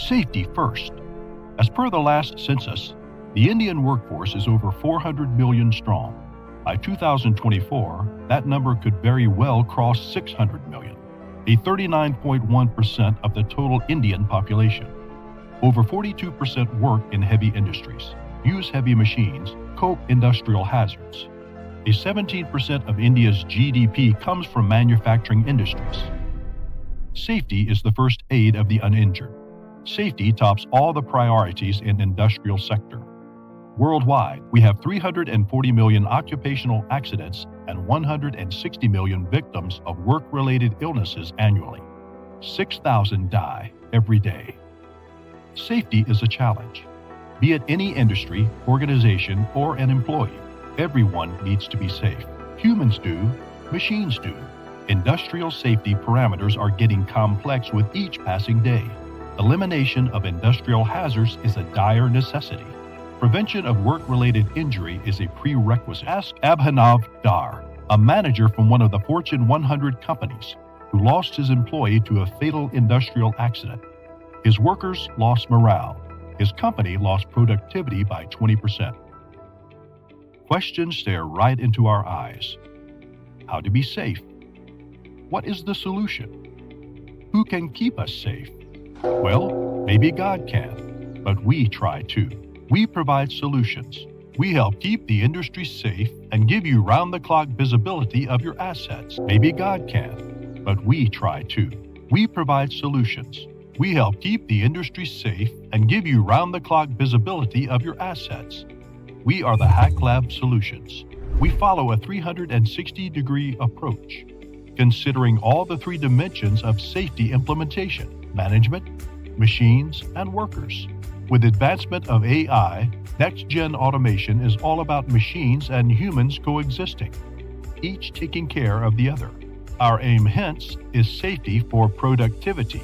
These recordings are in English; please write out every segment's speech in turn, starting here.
Safety first. As per the last census, the Indian workforce is over 400 million strong. By 2024, that number could very well cross 600 million, a 39.1% of the total Indian population. Over 42% work in heavy industries, use heavy machines, cope industrial hazards. A 17% of India's GDP comes from manufacturing industries. Safety is the first aid of the uninjured. Safety tops all the priorities in industrial sector. Worldwide, we have 340 million occupational accidents and 160 million victims of work-related illnesses annually. 6,000 die every day. Safety is a challenge. Be it any industry, organization, or an employee, everyone needs to be safe. Humans do, machines do. Industrial safety parameters are getting complex with each passing day. Elimination of industrial hazards is a dire necessity. Prevention of work-related injury is a prerequisite. Ask Abhinav Dar, a manager from one of the Fortune 100 companies, who lost his employee to a fatal industrial accident. His workers lost morale. His company lost productivity by 20%. Questions stare right into our eyes. How to be safe? What is the solution? Who can keep us safe? Well, maybe God can, but we try too. We provide solutions. We help keep the industry safe and give you round-the-clock visibility of your assets. Maybe God can, but we try too. We provide solutions. We help keep the industry safe and give you round-the-clock visibility of your assets. We are the Hacklab Solutions. We follow a 360-degree approach, considering all the three dimensions of safety implementation: management, machines, and workers. With advancement of AI, next-gen automation is all about machines and humans coexisting, each taking care of the other. Our aim, hence, is safety for productivity.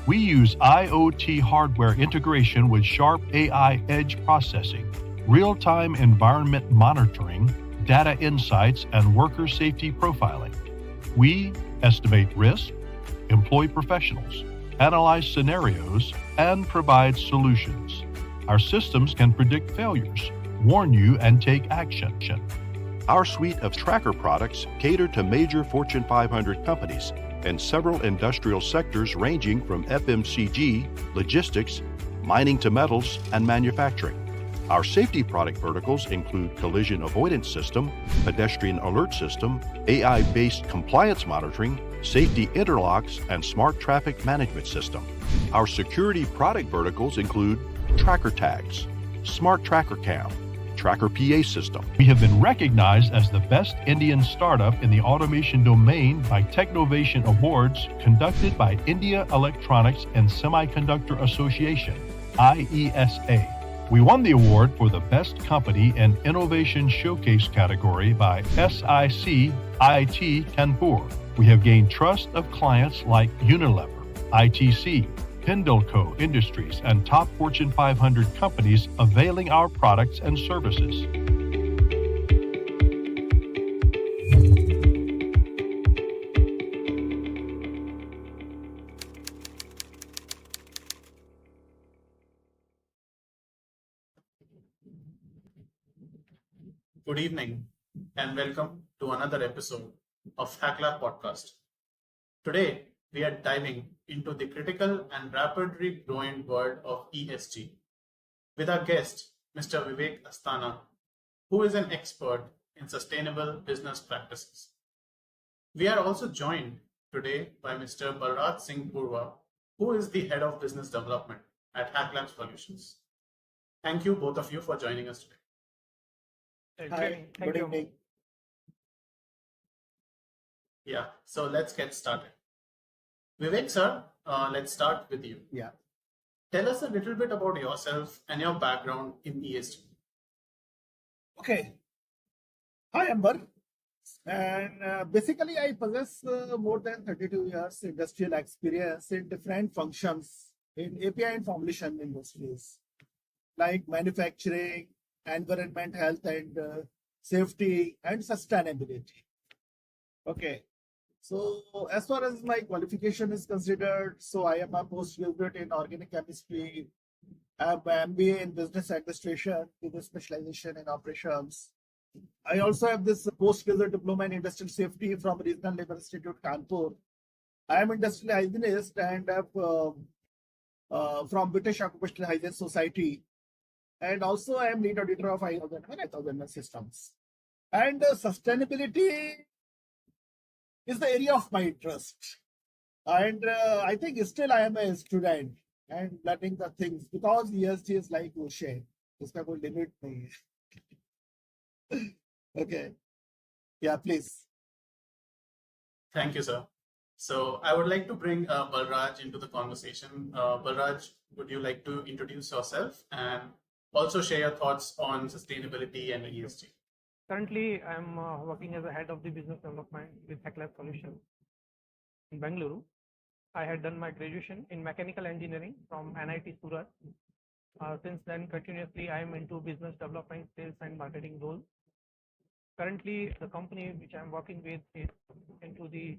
We use IoT hardware integration with sharp AI edge processing, real-time environment monitoring, data insights, and worker safety profiling. We estimate risk, employ professionals, analyze scenarios, and provide solutions. Our systems can predict failures, warn you, and take action. Our suite of tracker products cater to major Fortune 500 companies and several industrial sectors ranging from FMCG, logistics, mining to metals, and manufacturing. Our safety product verticals include collision avoidance system, pedestrian alert system, AI-based compliance monitoring, safety interlocks, and smart traffic management system. Our security product verticals include tracker tags, smart tracker cam, tracker PA system. We have been recognized as the best Indian startup in the automation domain by Technovation Awards conducted by India Electronics and Semiconductor Association, IESA. We won the award for the Best Company and Innovation Showcase category by SIC IT Kanpur. We have gained trust of clients like Unilever, ITC, Pindalco Industries, and top Fortune 500 companies availing our products and services. Good evening and welcome to another episode of Hacklab Podcast. Today, we are diving into the critical and rapidly growing world of ESG with our guest, Mr. Vivek Asthana, who is an expert in sustainable business practices. We are also joined today by Mr. Balraj Singh Purva, who is the Head of Business Development at Hacklab Solutions. Thank you, both of you, for joining us today. Hi, good evening. Yeah, so let's get started. Vivek sir, let's start with you. Yeah. Tell us a little bit about yourself and your background in ESG. Okay. Hi, Amber. And basically, I possess more than 32 years industrial experience in different functions in API and formulation industries, like manufacturing, environment, health and safety, and sustainability. Okay. So as far as my qualification is considered, so I am a postgraduate in organic chemistry. I have my MBA in business administration with a specialization in operations. I also have this postgraduate diploma in industrial safety from Regional Labour Institute, Kanpur. I am industrial hygienist and have from British Occupational Hygiene Society. And also I am lead auditor of 5001 systems. And sustainability is the area of my interest. And I think still I am a student and learning the things because ESG is like ocean. इसका कोई limit नहीं है. Okay. Yeah, please. Thank you, sir. So I would like to bring Balraj into the conversation. Balraj, would you like to introduce yourself and also share your thoughts on sustainability and ESG? Currently, I'm working as a head of the business development with Hacklab Solutions in Bengaluru. I had done my graduation in mechanical engineering from NIT Surat. Since then, continuously, I am into business development, sales and marketing roles. Currently, the company which I'm working with is into the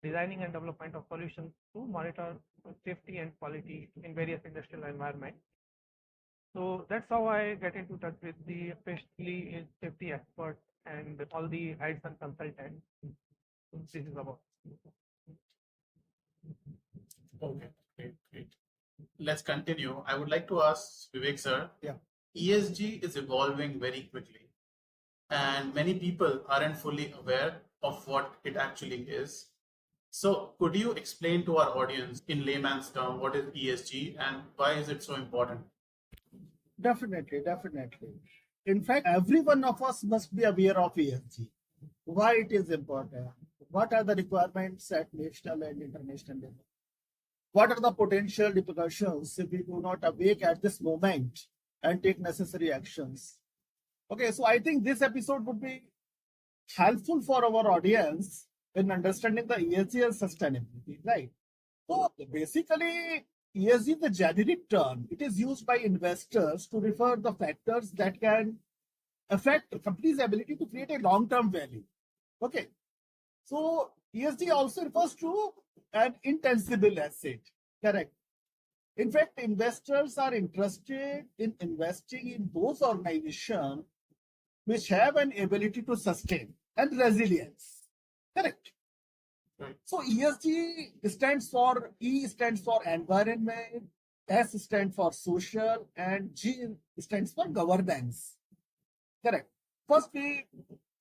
designing and development of solutions to monitor safety and quality in various industrial environments. So that's how I get into touch with the especially in safety experts and all the heads and consultants. This is about. Okay, great. Let's continue. I would like to ask Vivek, sir. Yeah. ESG is evolving very quickly, and many people aren't fully aware of what it actually is. So, could you explain to our audience in layman's term what is ESG and why is it so important? Definitely. In fact, every one of us must be aware of ESG. Why it is important? What are the requirements at national and international level? What are the potential repercussions if we do not awake at this moment and take necessary actions? Okay, so I think this episode would be helpful for our audience in understanding the ESG and sustainability, right? So basically, ESG is a generic term. It is used by investors to refer the factors that can affect a company's ability to create a long-term value. Okay. So ESG also refers to an intangible asset. Correct. In fact, investors are interested in investing in those organizations which have an ability to sustain and resilience. Correct. Right. So ESG stands for E stands for environment, S stands for social, and G stands for governance. Correct. First, we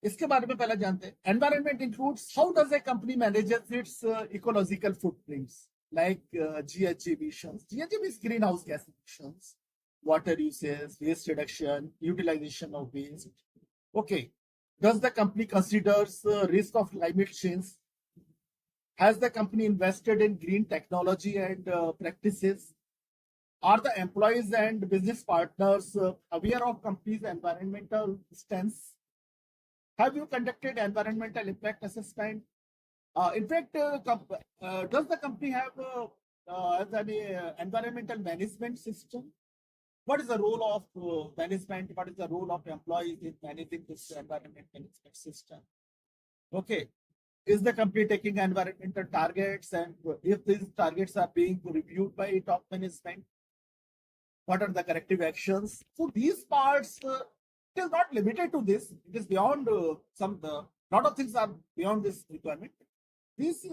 इसके बारे में पहले जानते हैं. Environment includes how does a company manages its ecological footprints like GHG emissions. GHG means greenhouse gas emissions, water usage, waste reduction, utilization of waste. Okay. Does the company considers risk of climate change? Has the company invested in green technology and practices? Are the employees and business partners aware of company's environmental stance? Have you conducted environmental impact assessment? In fact, does the company have an environmental management system? What is the role of management? What is the role of employees in managing this environmental management system? Okay. Is the company taking environmental targets, and if these targets are being reviewed by top management, what are the corrective actions? So these parts, it is not limited to this. It is beyond lot of things are beyond this requirement. These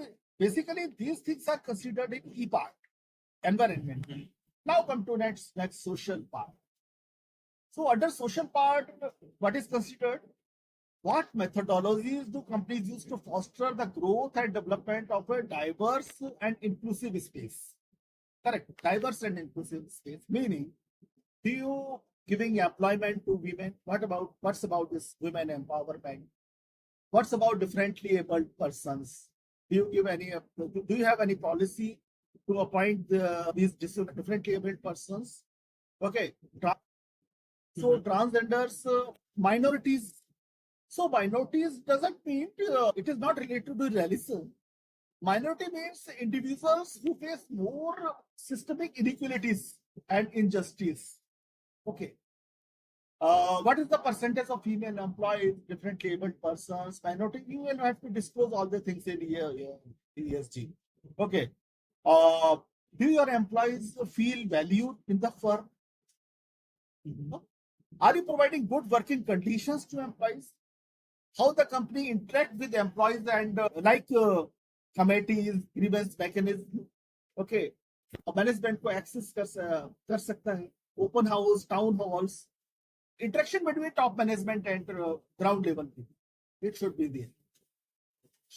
things are considered in E part, environment. Now come to next social part. So under social part, what is considered? What methodologies do companies use to foster the growth and development of a diverse and inclusive space? Correct. Diverse and inclusive space. Meaning, do you giving employment to women? What's about this women empowerment? What's about differently abled persons? Do you have any policy to appoint these differently abled persons? Okay. So transgenders, minorities. So minorities doesn't mean it is not related to religion. Minority means individuals who face more systemic inequalities and injustice. Okay. What is the percentage of female employees, differently abled persons, minority? You will have to disclose all the things in here, ESG. Okay. Do your employees feel valued in the firm? Are you providing good working conditions to employees? How the company interact with employees and committees, grievance mechanism? Okay. Management को access कर सकता है, open house, town halls, interaction between top management and ground level people. It should be there.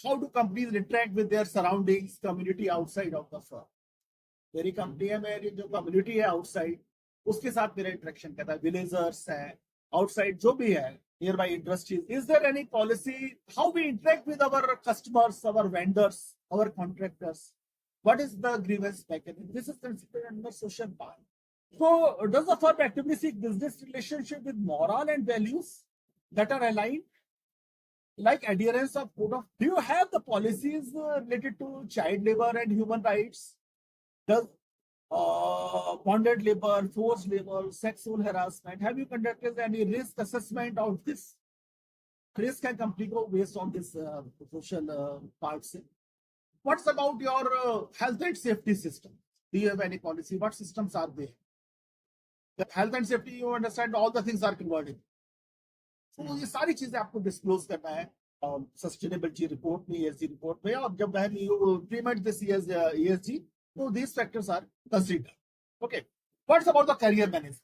How do companies interact with their surroundings, community outside of the firm? मेरी company है, मेरी जो community है outside, उसके साथ मेरा interaction कहता है, विलेजर्स है, आउटसाइड जो भी है, nearby industries. Is there any policy how we interact with our customers, our vendors, our contractors? What is the grievance mechanism? This is considered under social part. So, does the firm actively seek business relationship with moral and values that are aligned? Like adherence of code of. Do you have the policies related to child labor and human rights? Does bonded labor, forced labor, sexual harassment? Have you conducted any risk assessment of this? Risk and company go based on this social parts. What's about your health and safety system? Do you have any policy? What systems are there? The health and safety, you understand, all the things are converted. So ये सारी चीजें आपको disclose करना है sustainability report में, ESG report में, और जब when you implement this ESG, so these factors are considered. Okay. What's about the career management,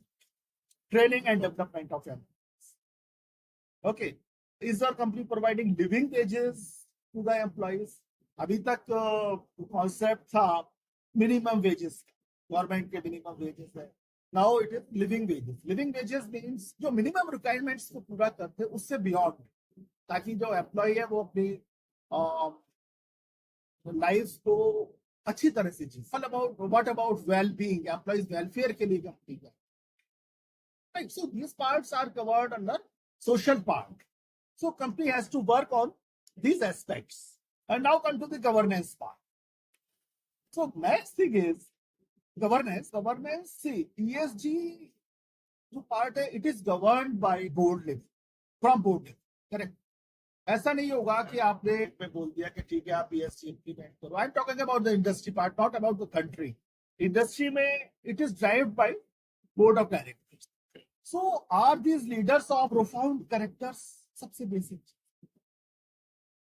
training and development of employees? Okay. Is your company providing living wages to the employees? अभी तक concept था minimum wages, government के minimum wages है. Now it is living wages. Living wages means जो minimum requirements को पूरा करते हैं उससे बियॉन्ड, ताकि जो एम्प्लॉय है वो अपनी लाइफ को अच्छी तरह से जी. What about well being, employees welfare के लिए कंपनी का. Right. So these parts are covered under social part. So company has to work on these aspects. And now come to the governance part. So next thing is governance. Governance, see, ESG part है, it is governed by board level, from board level. Correct. ऐसा नहीं होगा कि आपने में बोल दिया कि ठीक है आप ESG implement करो. I'm talking about the industry part, not about the country. Industry में it is driven by board of directors. So are these leaders of profound characters? सबसे basic.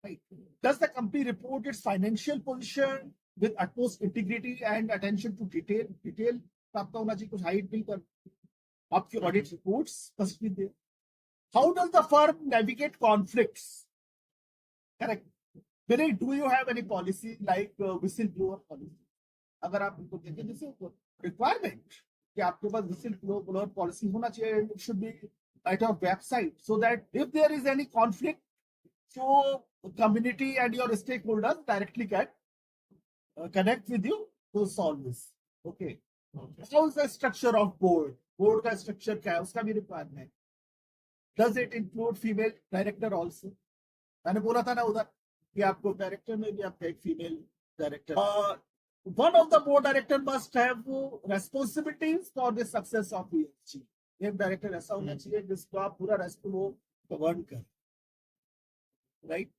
Right. Does the company report its financial position with utmost integrity and attention to detail? Detail प्राप्त होना चाहिए, कुछ hide नहीं कर. आपकी audit reports must be there. How does the firm navigate conflicts? Correct. Vivek, do you have any policy like whistleblower policy? अगर आप इनको देखें, जैसे requirement कि आपके पास whistleblower policy होना चाहिए, it should be at your website, so that if there is any conflict, so community and your stakeholders directly can connect with you to solve this. Okay. How is the structure of board? Board का structure क्या है, उसका भी requirement. Does it include female director also? मैंने बोला था ना उधर कि आपको डायरेक्टर में भी आपका एक female director. One of the board director must have responsibilities for the success of ESG. एक डायरेक्टर ऐसा होना चाहिए जिसको आप पूरा गवर्न कर. Right?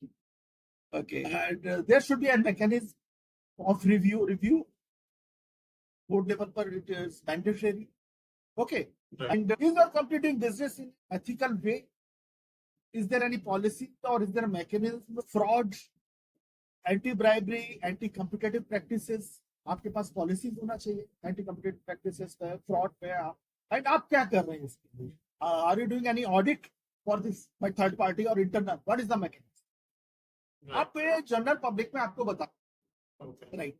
Okay. And there should be a mechanism of review. Board level पर it is mandatory. Okay. Right. And is your completing business in ethical way? Is there any policy or is there a mechanism? Fraud, anti-bribery, anti-competitive practices. आपके पास policies होना चाहिए anti-competitive practices पे, fraud पे. And आप क्या कर रहे हैं इसके लिए? Are you doing any audit for this by third party or internal? What is the mechanism? आप जनरल पब्लिक में आपको बता, राइट,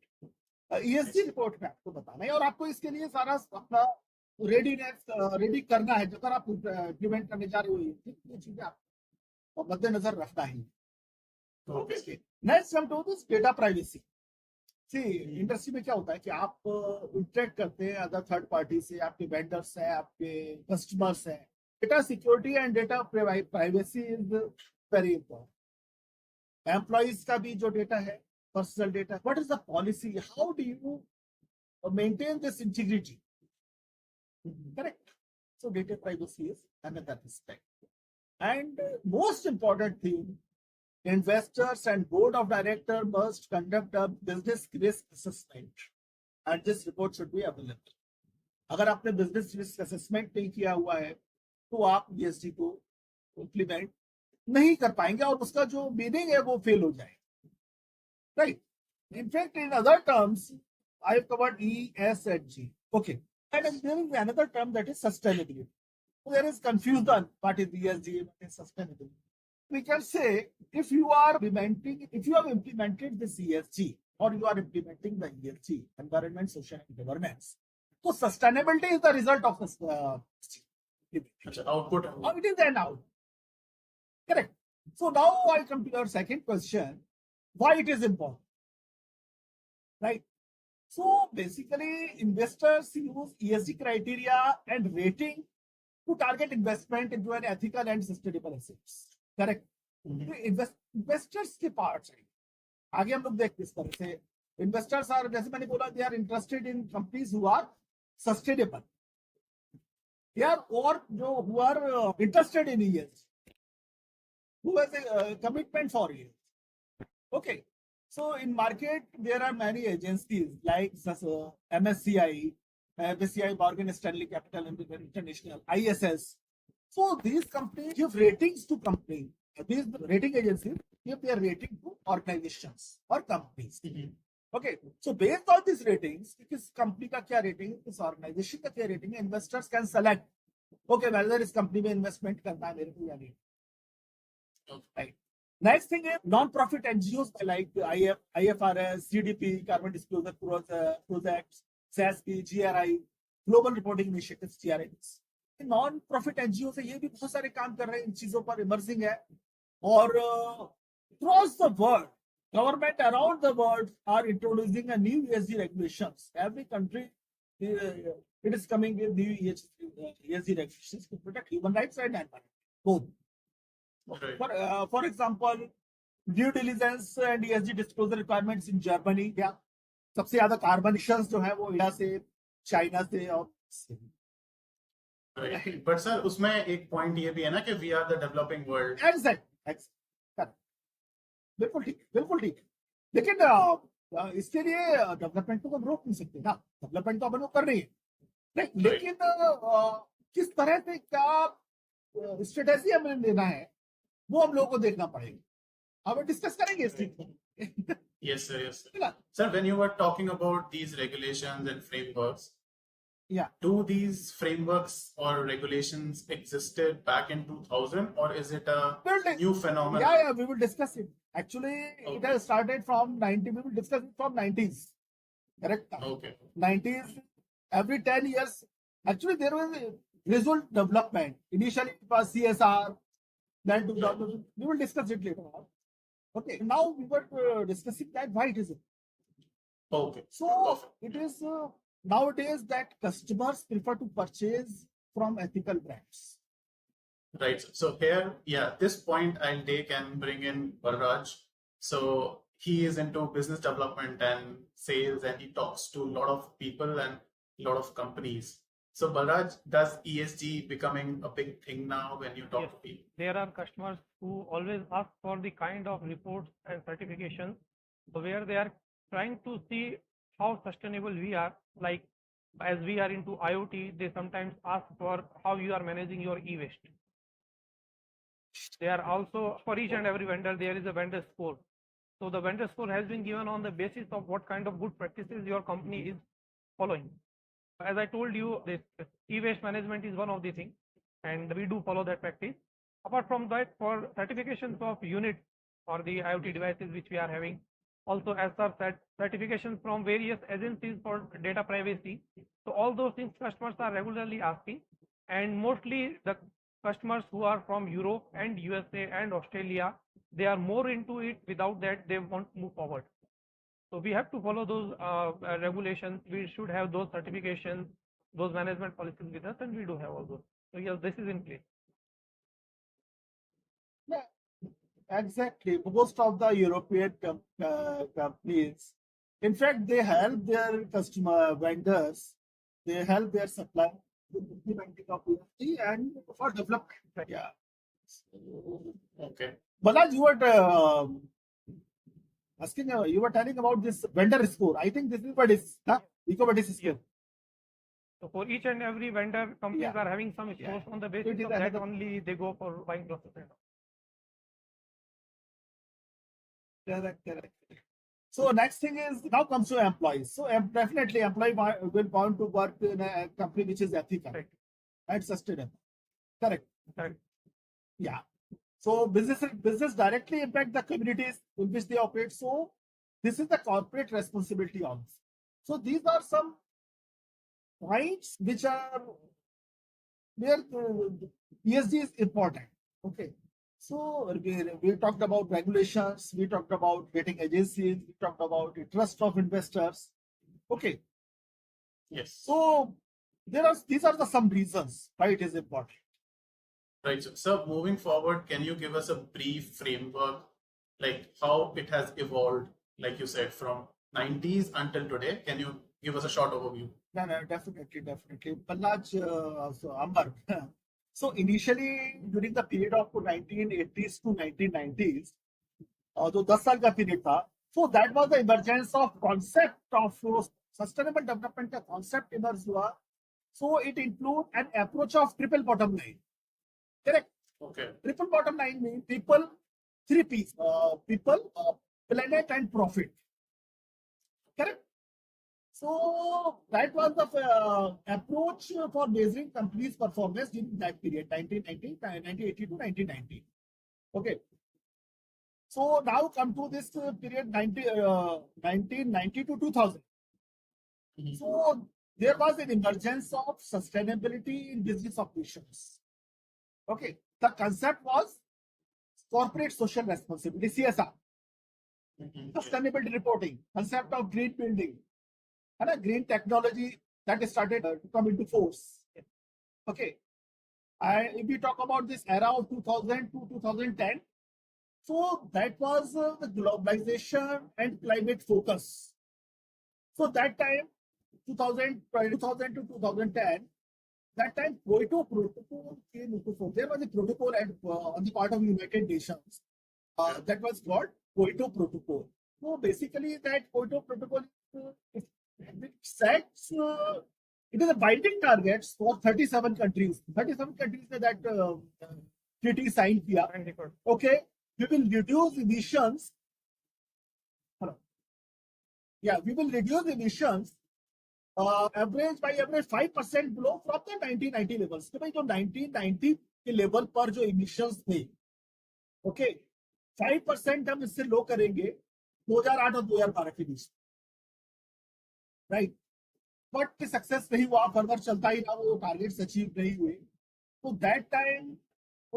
ESG रिपोर्ट में आपको बताना है, और आपको इसके लिए सारा अपना रेडी करना है. अगर आप इम्प्लीमेंट करने जा रहे हो ये चीजें आपको मद्देनजर रखना है. Next come to this data privacy. सी इंडस्ट्री में क्या होता है कि आप इंटरेक्ट करते हैं अदर थर्ड पार्टी से, आपके वेंडर्स हैं, आपके कस्टमर्स हैं. Data security and data privacy is very important. Employees का भी जो डेटा है, personal data, what is the policy? How do you maintain this integrity? Correct. So data privacy is another aspect. And most important thing, investors and board of director must conduct a business risk assessment, and this report should be available. अगर आपने business risk assessment नहीं किया हुआ है तो आप ESG को implement नहीं कर पाएंगे और उसका जो मीनिंग है वो फेल हो जाएगा, right? In fact in other terms I have covered ESG. Okay. And there is another term that is sustainability. So there is confusion. What is ESG? What is sustainability? We can say if you have implemented this ESG or you are implementing the ESG, environment, social and governance. So sustainability is the result of this output. How it is an output. Correct. So now I come to your second question. Why it is important? Right. So basically, investors use ESG criteria and rating to target investment into an ethical and sustainable assets. Correct. Investors के part है आगे हम लोग देखते इस तरह से investors are, जैसे मैंने बोला, they are interested in companies who are sustainable. They are or who are interested in ESG, who has a commitment for ESG. Okay. So in market, there are many agencies like MSCI, Morgan Stanley Capital International, ISS. So these companies give ratings to companies. These rating agencies give their rating to organizations or companies. Okay. So based on these ratings, किस company का क्या rating, किस organization का क्या rating, investors can select. Okay, whether इस company में investment करना है मेरे को या नहीं. Right. Next thing is non-profit NGOs like IFRS, CDP, Carbon Disclosure Projects, SASP, GRI, Global Reporting Initiatives, GRIs. Non-profit NGOs से ये भी बहुत सारे काम कर रहे हैं इन चीजों पर, इमर्जिंग है. और across the world, government around the world are introducing a new ESG regulations. Every country it is coming with new ESG regulations to protect human rights and environment. Both. Right. For example, due diligence and ESG disclosure requirements in Germany. क्या सबसे ज्यादा carbon इशंस जो है वो India से, China से और Right. But sir, उसमें एक पॉइंट ये भी है ना कि we are the developing world. Exactly. बिल्कुल ठीक. लेकिन इसके लिए डेवलपमेंट को हम रोक नहीं सकते ना. डेवलपमेंट तो अपन लोग कर रही है, लेकिन किस तरह से क्या स्ट्रेटेजी हमें लेना है वो हम लोगों को देखना पड़ेगा. अब डिस्कस करेंगे इस चीज को. Yes sir. Sir, when you were talking about these regulations and frameworks, do these frameworks or regulations existed back in 2000 or is it a new phenomenon? Yeah, we will discuss it. Actually, it has started from 90. We will discuss it from 90s. Correct? Okay. 90s. Every 10 years, actually there was a gradual development. Initially it was CSR. Then 2000. We will discuss it later on. Okay. Now we were discussing that why it is. Okay. So it is nowadays that customers prefer to purchase from ethical brands. Right. So here, this point I'll take and bring in Balraj. So he is into business development and sales, and he talks to a lot of people and a lot of companies. So Balraj, does ESG becoming a big thing now when you talk to people? There are customers who always ask for the kind of reports and certifications where they are trying to see how sustainable we are. Like as we are into IoT, they sometimes ask for how you are managing your e-waste. They are also, for each and every vendor, there is a vendor score. So the vendor score has been given on the basis of what kind of good practices your company is following. As I told you, this e-waste management is one of the things, and we do follow that practice. Apart from that, for certifications of units or the IoT devices which we are having, also as per certifications from various agencies for data privacy. So all those things customers are regularly asking, and mostly the customers who are from Europe and USA and Australia, they are more into it. Without that, they won't move forward. So we have to follow those regulations. We should have those certifications, those management policies with us, and we do have all those. So yes, this is in place. Yeah, exactly. Most of the European companies, in fact, they help their customer vendors, they help their suppliers implementing of ESG and for development. Right. Yeah. Okay. Balaj, you were asking, you were telling about this vendor score. I think this is what is EcoVadis score. Yes. So for each and every vendor, companies Yeah. are having some scores on the basis It is of that another- only they go for buying process. Correct. So next thing is now comes to employees. So definitely employee will want to work in a company which is ethical Right. and sustainable. Correct. Correct. Yeah. So business directly impact the communities in which they operate. So this is the corporate responsibility also. So these are some points which are where ESG is important. Okay. So we talked about regulations, we talked about rating agencies, we talked about the trust of investors. Okay. Yes. So these are the some reasons why it is important. Right. So, moving forward, can you give us a brief framework, like how it has evolved, like you said, from 90s until today? Can you give us a short overview? No, definitely. Balraj, so Amber. So initially during the period of 1980s to 1990s, जो 10 साल का period था, so that was the emergence of concept of sustainable development का concept emerged हुआ. So it include an approach of triple bottom line. Correct. Okay. Triple bottom line means people, three P's, people, planet and profit. Correct. So that was the approach for measuring companies' performance during that period, 1980 to 1990. Okay. So now come to this period, 1990 to 2000. Mhm. So there was an emergence of sustainability in business operations. Okay. The concept was corporate social responsibility, CSR, Mhm. sustainability reporting, concept of green building, and a green technology that started to come into force. Okay. And if we talk about this era of 2000 to 2010, so that was the globalization and climate focus. So that time, 2000 to 2010, that time Kyoto Protocol came into force. There was a protocol on the part of United Nations that was called Kyoto Protocol. So basically, that Kyoto Protocol it sets it is a binding targets for 37 countries. 37 countries ने that treaty signed किया. And record. Okay, we will reduce emissions. Hello. Yeah, we will reduce emissions average 5% below from the 1990 levels. तो भाई जो 1990 के level पर जो emissions थे, okay, 5% हम इससे लो करेंगे 2008 और 2012 के बीच, right? बट सक्सेस नहीं हुआ, फर्दर चलता ही रहा, वो टारगेट्स अचीव नहीं हुए. तो दैट टाइम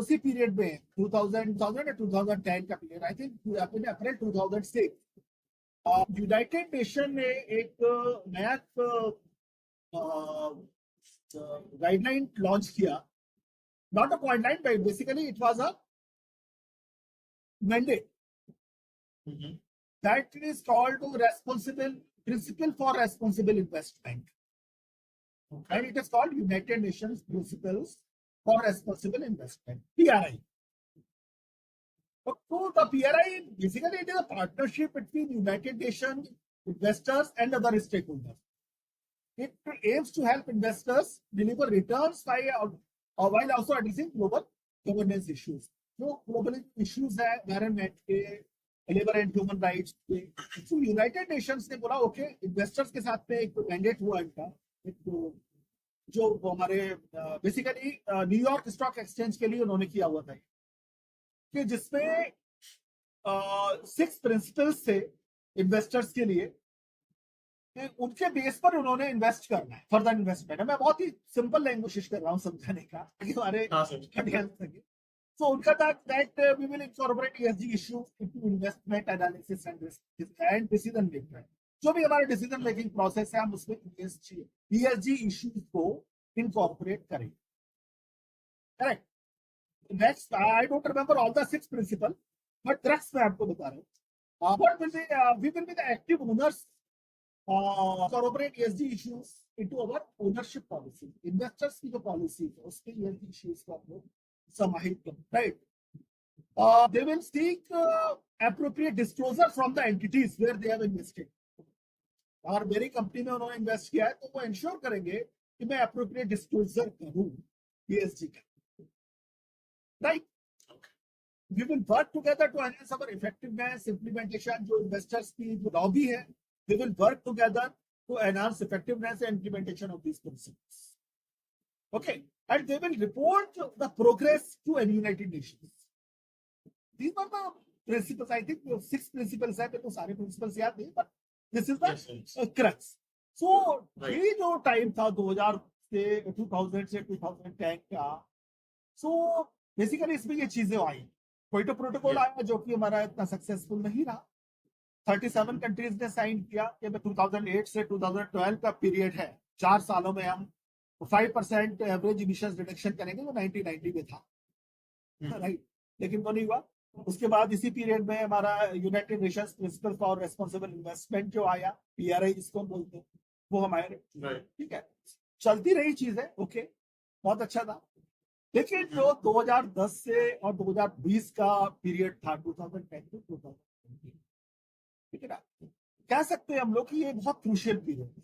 उसी पीरियड में 2000 2010 का पीरियड, आई थिंक अपने अप्रैल 2006 यूनाइटेड नेशन ने एक नया गाइडलाइन लॉन्च किया. Not a guideline, basically it was a mandate Mhm. that is called responsible principle for responsible investment. Okay. And it is called United Nations Principles for Responsible Investment, PRI. So the PRI, basically it is a partnership between United Nations investors and other stakeholders. It aims to help investors deliver returns while also addressing global governance issues. So global issues है environment के, labour and human rights पे. तो United Nations ने बोला okay, investors के साथ में एक मैंडेट हुआ इनका, एक जो हमारे बेसिकली न्यूयॉर्क स्टॉक एक्सचेंज के लिए उन्होंने किया हुआ था, कि जिसमें 6 प्रिंसिपल्स थे इन्वेस्टर्स के लिए, उनके बेस पर उन्होंने इन्वेस्ट करना है, फर्दर इन्वेस्टमेंट है. मैं बहुत ही सिंपल लैंग्वेज कोशिश कर रहा हूँ समझाने का ताकि हमारे सके. So उनका था that we will incorporate ESG issues into investment analysis and decision making. जो भी हमारा decision making process है, हम उसमें ESG issues को incorporate करेंगे. Correct. Next, I don't remember all the 6 principles, but rest मैं आपको बता रहा हूँ. What will be we will be the active owners incorporate ESG issues into our ownership policy. Investors की जो policy है उसके ESG issues को हम लोग समाहित करें, right? They will seek appropriate disclosure from the entities where they have invested. और मेरी कंपनी में उन्होंने इन्वेस्ट किया है तो वो इंश्योर करेंगे कि मैं अप्रोप्रिएट डिस्क्लोजर करूं ESG का, right? We will work together to enhance our effectiveness, implementation. जो investors की जो lobby है, they will work together to enhance effectiveness and implementation of these principles. Okay, and they will report the progress to a United Nations. These are the principles. I think 6 principles है, मेरे को सारे principles याद नहीं, but this is the crux. So ये जो time था 2000 से 2010 का, so basically इसमें ये चीजें आई. क्योटो प्रोटोकॉल आया जो कि हमारा इतना सक्सेसफुल नहीं रहा. 37 कंट्रीज ने साइन किया कि 2008 से 2012 का पीरियड है, 4 सालों में हम 5% एवरेज इमिशन रिडक्शन करेंगे जो 1990 में था, राइट? लेकिन वो नहीं हुआ. उसके बाद इसी पीरियड में हमारा United Nations principle for responsible investment जो आया, PRI जिसको बोलते हैं, वो हमारे, ठीक है, चलती रही चीजें, ओके, बहुत अच्छा था. लेकिन जो 2010 से और 2020 का पीरियड था, 2010 to 2020, ठीक है ना, कह सकते हैं हम लोग कि ये बहुत क्रूशियल पीरियड है.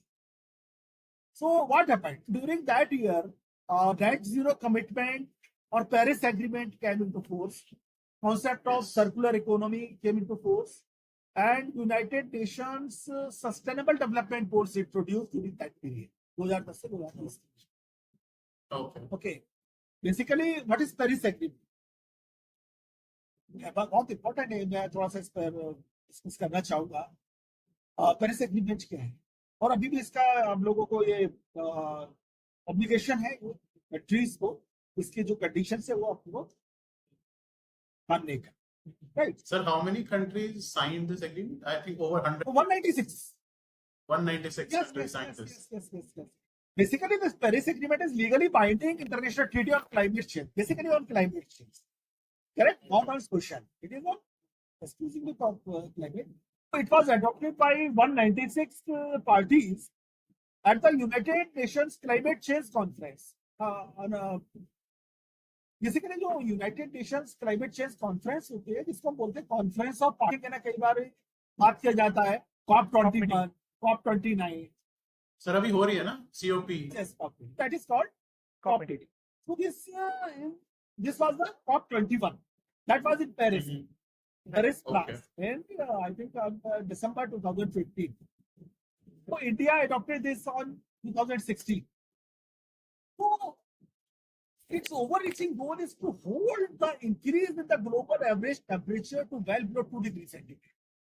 So what happened during that year? Net zero commitment और Paris agreement came into force. Concept of circular economy came into force, and United Nations Sustainable Development Goals introduced during that period. 2010 से 2020. Okay. Basically, what is Paris Agreement? बहुत important है, मैं थोड़ा सा इस पर discuss करना चाहूंगा. पेरिस एग्रीमेंट क्या है, और अभी भी इसका हम लोगों को ये ऑब्लिगेशन है कंट्रीज को, इसके जो कंडीशन है वो आपको मानने का, right? Sir, how many countries signed this agreement? I think over 100. 196. 196 countries signed this. Yes. Basically, this Paris Agreement is legally binding international treaty on climate change. Basically, on climate change. Correct? Not on social. It is not exclusively for climate. It was adopted by 196 parties at the United Nations Climate Change Conference. Basically जो United Nations climate change conference होती है, जिसको हम बोलते हैं conference of party, के ना कई बार बात किया जाता है, COP21, COP29. सर अभी हो रही है ना COP? Yes, that is called COP. So this was the COP21 that was in Paris. Paris Plus, and I think December 2015. So India adopted this on 2016. So its overreaching goal is to hold the increase in the global average temperature to well below 2 degrees centigrade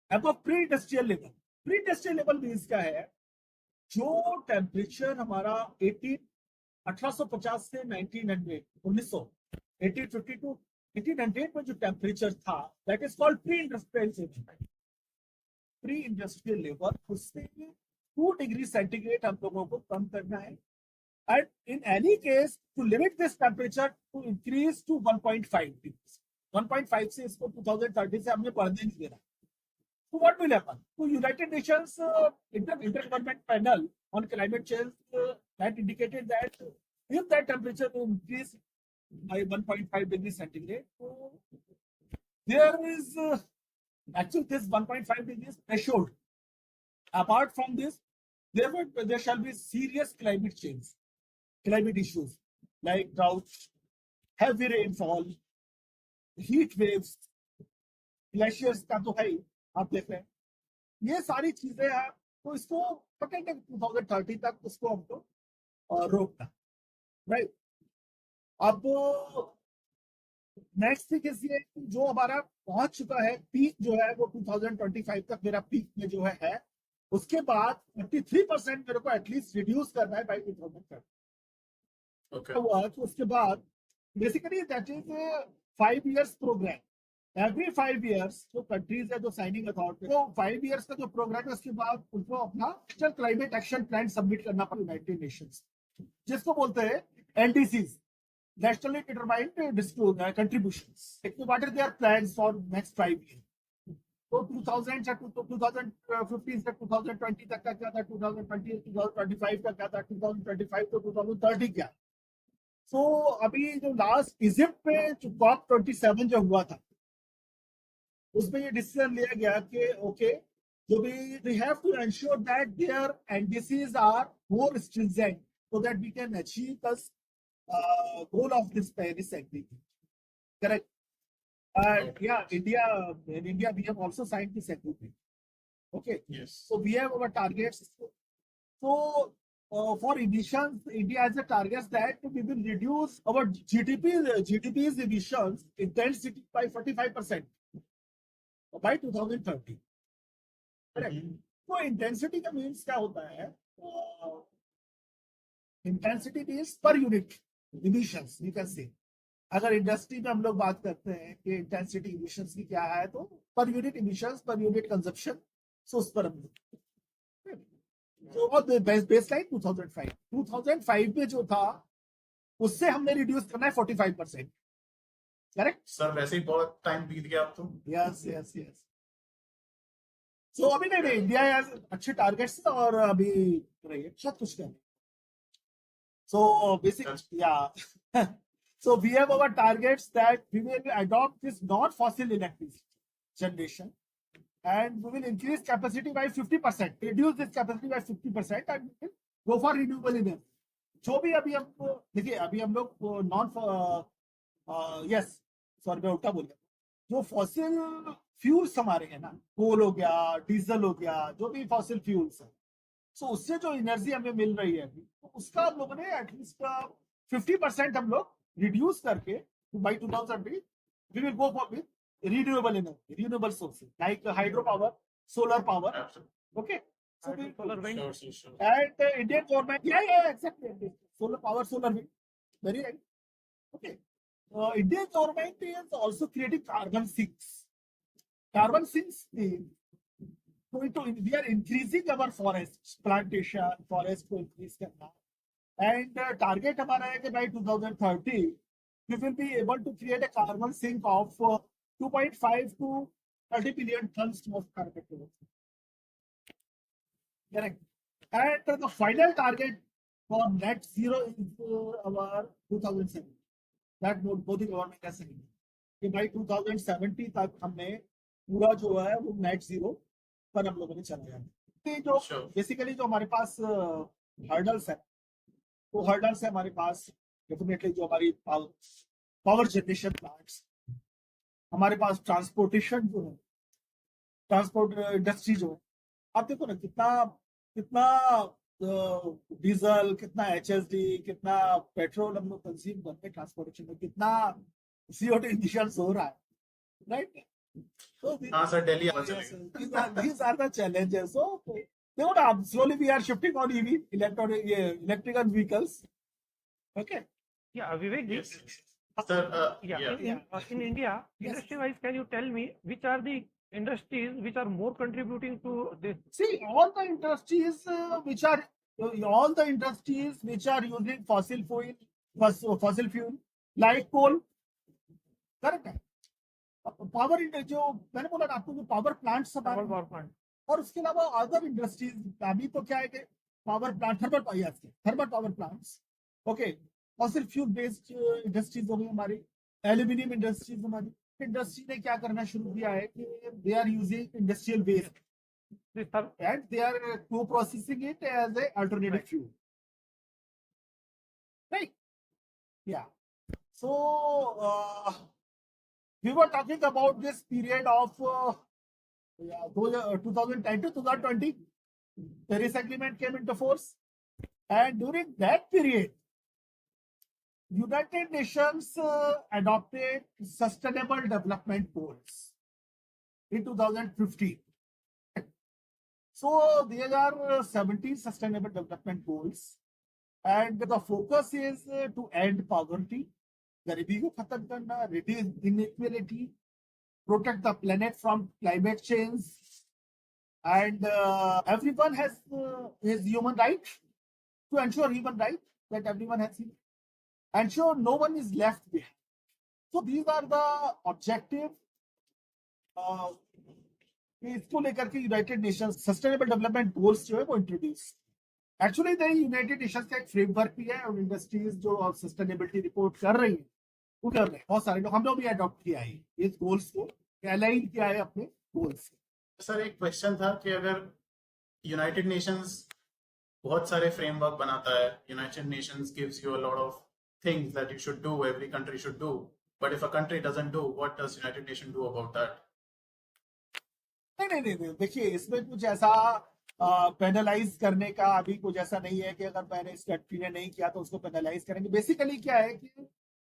above pre-industrial level. Pre-industrial level means क्या है? जो temperature हमारा 1850 से 1900 1850 to 1800 में जो temperature था, that is called pre-industrial level. Pre-industrial level, उससे 2 degree centigrade हम लोगों को कम करना है. And in any case, to limit this temperature to increase to 1.5 degrees. 1.5 से इसको 2030 से हमने बढ़ने नहीं देना. So what will happen? So United Nations Intergovernment Panel on Climate Change that indicated that if that temperature will increase by 1.5 degrees centigrade, so there is actually this 1.5 degrees threshold. Apart from this, there shall be serious climate change. Climate issues like drought, heavy rainfall, heat waves, glaciers का तो है ही, आप देख रहे हैं, ये सारी चीजें हैं. तो इसको पकड़ने 2030 तक उसको हमको रोकना, राइट? अब नेक्स्ट थिंग इज ये, जो हमारा पहुंच चुका है, पीक जो है वो 2025 तक मेरा पीक में जो है, उसके बाद 53% मेरे को एटलीस्ट रिड्यूस करना है बाई 2030. Okay. तो उसके बाद basically that is 5 years programme. Every 5 years जो कंट्रीज है, जो साइनिंग अथॉरिटी, तो 5 years का जो प्रोग्राम है, उसके बाद उनको अपना national climate action plan submit करना पड़ेगा यूनाइटेड नेशंस, जिसको बोलते हैं NDCs, nationally determined contributions. What are their plans for next 5 years. तो 2000 से 2015 से 2020 तक का क्या था, 2020 2025 का क्या था, 2025 to 2030 क्या. So अभी जो लास्ट इजिप्ट में जो COP27 जो हुआ था, उसमें ये डिसीजन लिया गया कि okay, so we have to ensure that their NDCs are more stringent so that we can achieve the goal of this Paris Agreement. Correct. Yeah, in India, we have also signed this agreement. Okay. Yes. So we have our targets. So for emissions, India has a target that we will reduce our GDP's emissions intensity by 45% by 2030. Correct. तो intensity का means क्या होता है? Intensity means पर unit emissions. You can से अगर industry में हम लोग बात करते हैं कि इंटेंसिटी इमिशंस की क्या है, तो per unit emissions, per unit consumption, so उस पर हम लोग. तो और बेसलाइन 2005 में जो था, उससे हमने रिड्यूस करना है 45%. करेक्ट सर, वैसे ही बहुत टाइम बीत गया अब तो. Yes yes yes. सो अभी नहीं, इंडिया अच्छे टारगेट्स हैं और अभी रहिए सब कुछ करें. सो बेसिक या so we have our targets that we will adopt this non-fossil electricity generation, and we will increase capacity by 50%, reduce this capacity by 50%, and we will go for renewable energy. जो भी अभी हम देखिए, अभी हम लोग yes sorry मैं उल्टा बोल गया. जो फॉसिल फ्यूल्स हमारे हैं ना, कोल हो गया, डीजल हो गया, जो भी फॉसिल फ्यूल्स है, सो उससे जो एनर्जी हमें मिल रही है अभी, तो उसका हम लोगों ने एटलीस्ट 50% हम लोग रिड्यूस करके by 2030 we will go for with renewable energy, renewable sources like hydro power, solar power. Okay, so solar wind. Sure. And the Indian government, yeah, exactly, solar power, solar wind, very right. Okay, Indian government is also creating carbon sinks. Carbon sinks means we are increasing our forests, plantation, forest को increase करना. And target हमारा है कि by 2030 we will be able to create a carbon sink of 2.5 to 30 billion tons of carbon dioxide. Correct. And the final target for net zero is our 2070. That Modi government ऐसे नहीं कि by 2070 तक हमने पूरा जो है वो net zero पर हम लोगों ने चला जाना. जो बेसिकली जो हमारे पास हर्डल्स है, तो हर्डल्स है हमारे पास. डेफिनेटली जो हमारी पावर जनरेशन प्लांट्स, हमारे पास ट्रांसपोर्टेशन जो है, ट्रांसपोर्ट इंडस्ट्री जो है, आप देखो ना कितना डीजल, कितना HSD, कितना पेट्रोल हम लोग कंज्यूम करते हैं ट्रांसपोर्टेशन में, कितना CO2 इमिशंस हो रहा है, राइट? हाँ sir, Delhi these are the challenges. So slowly we are shifting on EV, electrical vehicles. Okay. Yeah, Vivek. Yes. Sir, in India, industry-wise, can you tell me which are the industries which are more contributing to this? See, all the industries which are using fossil fuel, like coal, correct है. Power जो मैंने बोला ना आपको, power plants और उसके अलावा other industries. अभी तो क्या है कि power plant, thermal power plants, okay, fossil fuel based industries हो गई हमारी, एल्यूमिनियम इंडस्ट्रीज. हमारी इंडस्ट्री ने क्या करना शुरू किया है कि they are using industrial waste and they are co-processing it as a alternative fuel. Right? Yeah. So we were talking about this period of 2010 to 2020. Paris Agreement came into force, and during that period, United Nations adopted Sustainable Development Goals in 2015. So there are 17 Sustainable Development Goals, and the focus is to end poverty, गरीबी को खत्म करना, reduce inequality, protect the planet from climate change, and everyone has his human right, to ensure human right, that everyone has human, ensure no one is left behind. So these are the objectives कि इसको लेकर के United nation sustainable development goals जो है वो introduce. Actually the United Nations का एक framework भी है और इंडस्ट्रीज जो सस्टेनेबिलिटी रिपोर्ट कर रही है वो कर रहे हैं, बहुत सारे लोग, हम लोग भी अडॉप्ट किया है इस गोल्स को, अलाइन किया है अपने गोल्स से। सर एक क्वेश्चन था कि अगर यूनाइटेड नेशंस बहुत सारे फ्रेमवर्क बनाता है, United Nations gives you a lot of things that you should do, every country should do, but if a country doesn't do, what does United Nations do about that? नहीं, देखिए इसमें कुछ ऐसा penalise करने का अभी कुछ ऐसा नहीं है कि अगर मैंने इस कंट्री ने नहीं किया तो उसको पेनलाइज करेंगे। बेसिकली क्या है कि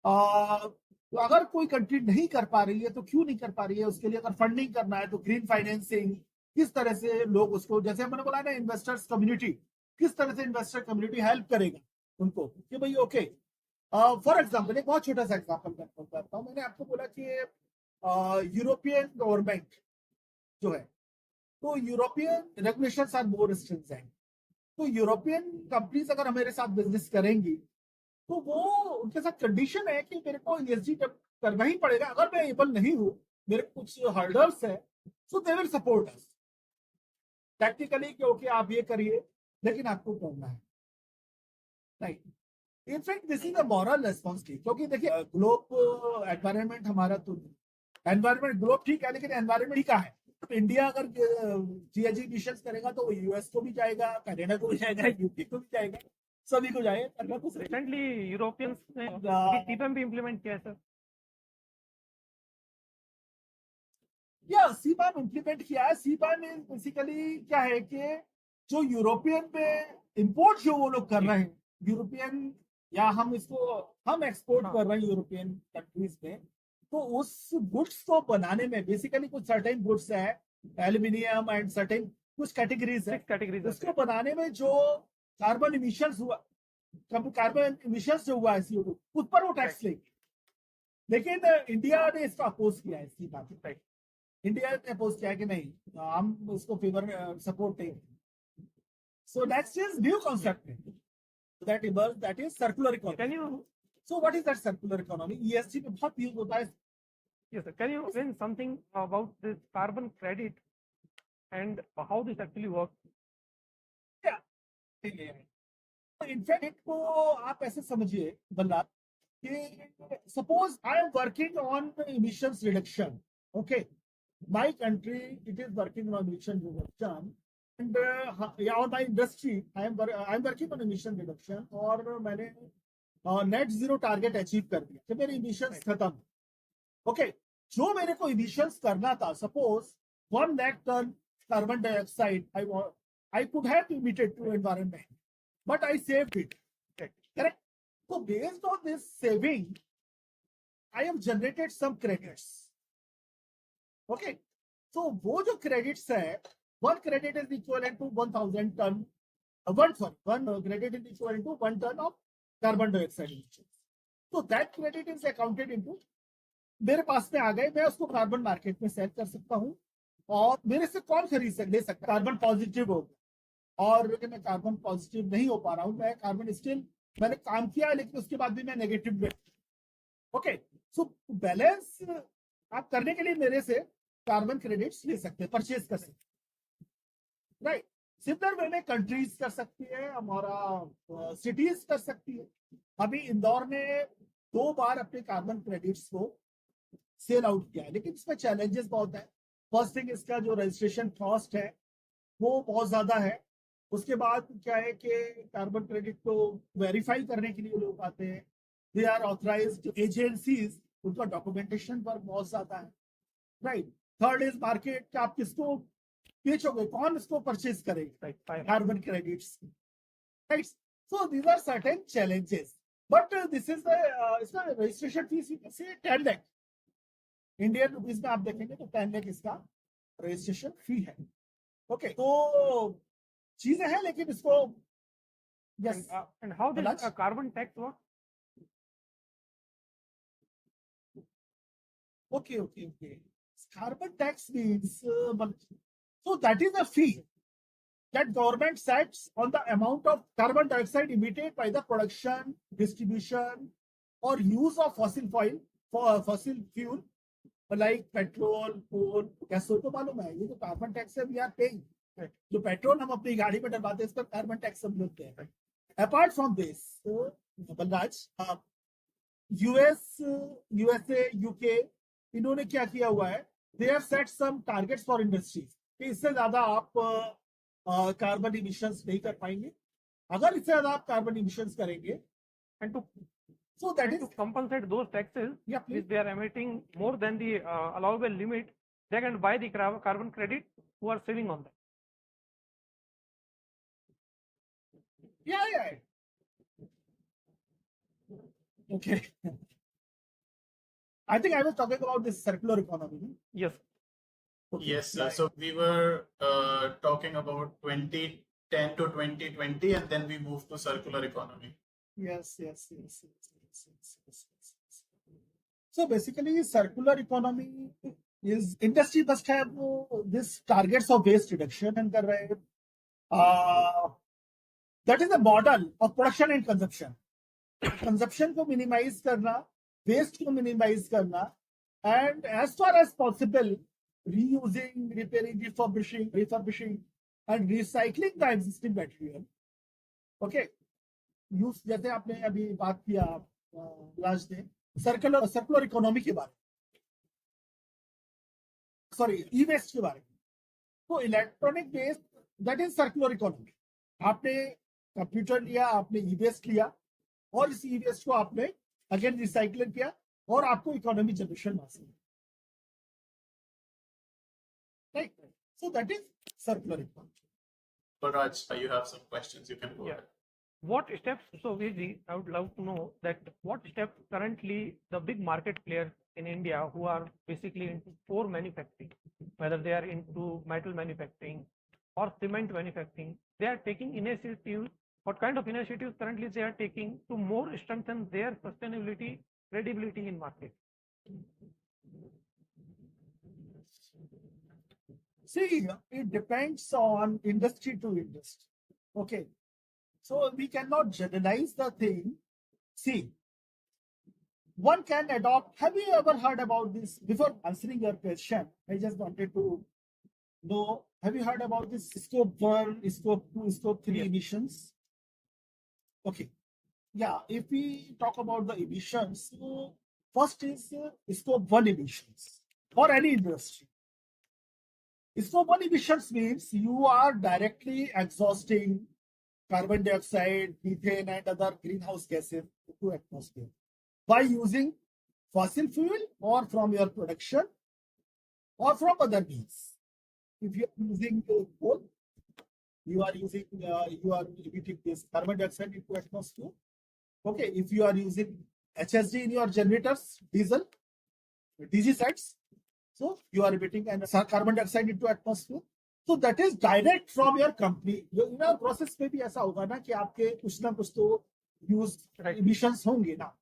तो अगर कोई कंट्री नहीं कर पा रही है तो क्यों नहीं कर पा रही है, उसके लिए अगर फंडिंग करना है तो ग्रीन फाइनेंसिंग, किस तरह से लोग उसको, जैसे मैंने बोला ना इन्वेस्टर्स कम्युनिटी, किस तरह से इन्वेस्टर कम्युनिटी हेल्प करेगा उनको कि भाई ओके। फॉर एग्जाम्पल एक बहुत छोटा सा एग्जाम्पल करता हूँ, मैंने आपको बोला कि यूरोपियन गवर्नमेंट जो है तो European regulations are more stringent, तो यूरोपियन कंपनीज अगर हमारे साथ बिजनेस करेंगी तो वो उनके साथ कंडीशन है कि मेरे को ESG करना ही पड़ेगा, अगर मैं एबल नहीं हूं, मेरे कुछ हर्डल्स है, so they will support us technically कि ओके आप ये करिए लेकिन आपको करना है, right. In fact this is a moral responsibility, क्योंकि देखिए ग्लोब एनवायरनमेंट हमारा तो एनवायरनमेंट ग्लोब ठीक है लेकिन एनवायरनमेंट ही का है। इंडिया अगर GHG इमिशंस करेगा तो US को भी जाएगा, कनाडा को भी जाएगा, यूके को भी जाएगा, सभी को जाएगा। रिसेंटली यूरोपियंस ने सीबैम भी इम्प्लीमेंट किया है सर। या सीबैम इम्प्लीमेंट किया है। सीबैम में बेसिकली क्या है कि जो यूरोपियन में इंपोर्ट जो वो लोग कर रहे हैं, यूरोपियन या हम एक्सपोर्ट कर रहे हैं यूरोपियन कंट्रीज में, तो उस गुड्स को बनाने में बेसिकली कुछ सर्टेन गुड्स है, एल्यूमिनियम एंड सर्टेन कुछ कैटेगरीज है, उसको बनाने में जो कार्बन इमिशंस हुआ, कार्बन इमिशंस जो हुआ है CO2 उस पर वो टैक्स लेंगे। लेकिन इंडिया ने इसको अपोज किया है, इसकी बात इंडिया ने अपोज किया है कि नहीं हम इसको फेवर सपोर्ट नहीं। So next is new concept that is circular economy. Can you? So what is that circular economy? ESG में बहुत यूज होता है। Yes sir. Can you explain something about this carbon credit and how this actually works? Yeah. In fact को आप ऐसे समझिए बल्ला कि suppose I am working on emissions reduction, okay, my country it is working on emission reduction and or my industry I am working on emission reduction और मैंने net zero target achieve कर दिया कि मेरे इमिशंस खत्म। Okay, जो मेरे को इमिशंस करना था, suppose 1 lakh tonne carbon dioxide I could have emitted to environment, but I saved it. Correct? So based on this saving, I have generated some credits. Okay, so वो जो credits है, one credit is equivalent to 1000 ton. One credit is equivalent to 1 ton of carbon dioxide emissions. So that credit is accounted into, मेरे पास में आ गए, मैं उसको carbon market में cell कर सकता हूँ और मेरे से कौन ले सकता है, कार्बन पॉजिटिव हो गया। और मैं कार्बन पॉजिटिव नहीं हो पा रहा हूँ, मैं कार्बन स्टिल मैंने काम किया लेकिन उसके बाद भी मैं नेगेटिव में। ओके, सो बैलेंस आप करने के लिए मेरे से कार्बन क्रेडिट्स ले सकते हैं, परचेज कर सकते हैं, राइट। सिमिलर वे में कंट्रीज कर सकती है, हमारा सिटीज कर सकती है। अभी इंदौर ने 2 बार अपने कार्बन क्रेडिट्स को सेल आउट किया है, लेकिन इसमें चैलेंजेस बहुत है। फर्स्ट थिंग, इसका जो रजिस्ट्रेशन कॉस्ट है वो बहुत ज्यादा है। उसके बाद क्या है कि कार्बन क्रेडिट को वेरीफाई करने के लिए लोग आते हैं, दे आर ऑथराइज्ड एजेंसीज, उनका डॉक्यूमेंटेशन पर बहुत ज्यादा है, राइट। थर्ड इज मार्केट, आप किसको बेचोगे, कौन इसको परचेज करेगा, carbon credits, right. So these are certain challenges, but this is इसका registration fees you can say 10 lakh Indian rupees में आप देखेंगे तो 10 लाख इसका रजिस्ट्रेशन फी है। ओके, तो चीजें हैं लेकिन इसको yes. And how does a carbon tax work? Okay. Carbon tax means so that is a fee that government sets on the amount of carbon dioxide emitted by the production, distribution, or use of fossil fuel like petrol, coal, गैसोल तो मालूम है, ये तो carbon tax है, we are paying. जो petrol हम अपनी गाड़ी में डलवाते हैं, इस पर कार्बन टैक्स हम लेते हैं। Apart from this, Balraj, US, USA, UK, इन्होंने क्या किया हुआ है, they have set some targets for industries कि इससे ज्यादा आप कार्बन इमिशंस नहीं कर पाएंगे। अगर इससे ज्यादा आप कार्बन इमिशंस करेंगे, And to so that is, compensate those taxes, yeah, please. if they are emitting more than the allowable limit, they can buy the carbon credit who are saving on that. Yeah. Okay. I think I was talking about this circular economy. Yes. Okay. Yes, sir. So we were talking about 2010 to 2020, and then we moved to circular economy. Yes. So basically, circular economy is industry must have this targets of waste reduction and that is a model of production and consumption. Consumption को minimize करना, waste को minimize करना, and as far as possible, reusing, repairing, refurbishing, and recycling the existing material. Okay. Use जैसे आपने अभी बात किया last ने सर्कुलर इकोनॉमी के बारे में, सॉरी ई वेस्ट के बारे में। तो electronic waste, that is circular economy. आपने कंप्यूटर लिया, आपने ई वेस्ट लिया, और इस ई वेस्ट को आपने अगेन रिसाइकल किया, और आपको इकोनॉमी जनरेशन हासिल है, right? So that is circular economy. Balraj, you have some questions, you can go ahead. What steps, so Vijay, I would love to know that what steps currently the big market players in India who are basically into core manufacturing, whether they are into metal manufacturing or cement manufacturing, they are taking initiatives. What kind of initiatives currently they are taking to more strengthen their sustainability, credibility in market? See, it depends on industry to industry. Okay. So we cannot generalize the thing. See, one can adopt. Have you ever heard about this? Before answering your question, I just wanted to know, have you heard about this scope 1, scope 2, scope 3 emissions? Okay. Yeah, if we talk about the emissions, so first is scope 1 emissions for any industry. Scope 1 emissions means you are directly exhausting carbon dioxide, methane, and other greenhouse gases into atmosphere by using fossil fuel or from your production or from other means. If you are using coal, you are emitting this carbon dioxide into atmosphere. Okay, if you are using HSD in your generators, diesel, DG sets, so you are emitting carbon dioxide into atmosphere. So that is direct from your company. In our process में भी ऐसा होगा ना कि आपके कुछ ना कुछ तो यूज emissions होंगे ना.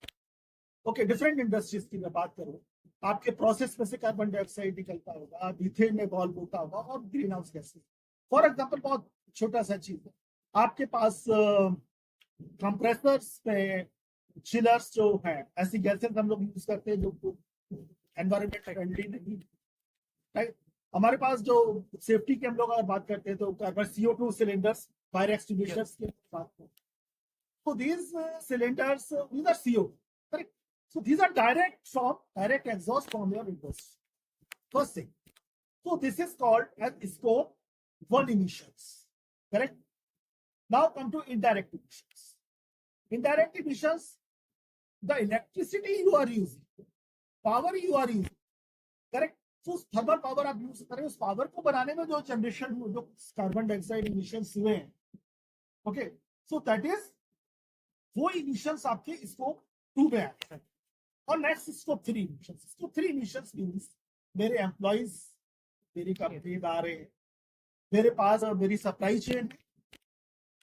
Okay, different industries की मैं बात करूँ, आपके प्रोसेस में से कार्बन डाइऑक्साइड निकलता होगा, मीथेन में इवॉल्व होता होगा, और green house gases. For example, बहुत छोटा सा चीज है, आपके पास कंप्रेसर्स में चिलर्स जो है, ऐसी गैसेस हम लोग यूज करते हैं जो एनवायरमेंट फ्रेंडली नहीं, राइट? हमारे पास जो सेफ्टी की हम लोग अगर बात करते हैं तो carbon CO2 cylinders, fire extinguishers की बात करते हैं, तो these cylinders, these are CO, correct? So these are direct exhaust from your industry. First thing. So this is called as scope 1 emissions, correct? Now come to indirect emissions. Indirect emissions, the electricity you are using, power you are using, correct? So thermal power आप use कर रहे हो, उस power को बनाने में जो generation, जो कार्बन डाइऑक्साइड इमिशंस हुए हैं, ओके, सो दैट इज वो इमिशंस आपके स्कोप 2 में आते हैं। और next scope 3 emissions. Scope 3 emissions means मेरे एम्प्लॉइज मेरी कंपनी में आ रहे हैं, मेरे पास मेरी सप्लाई चेन,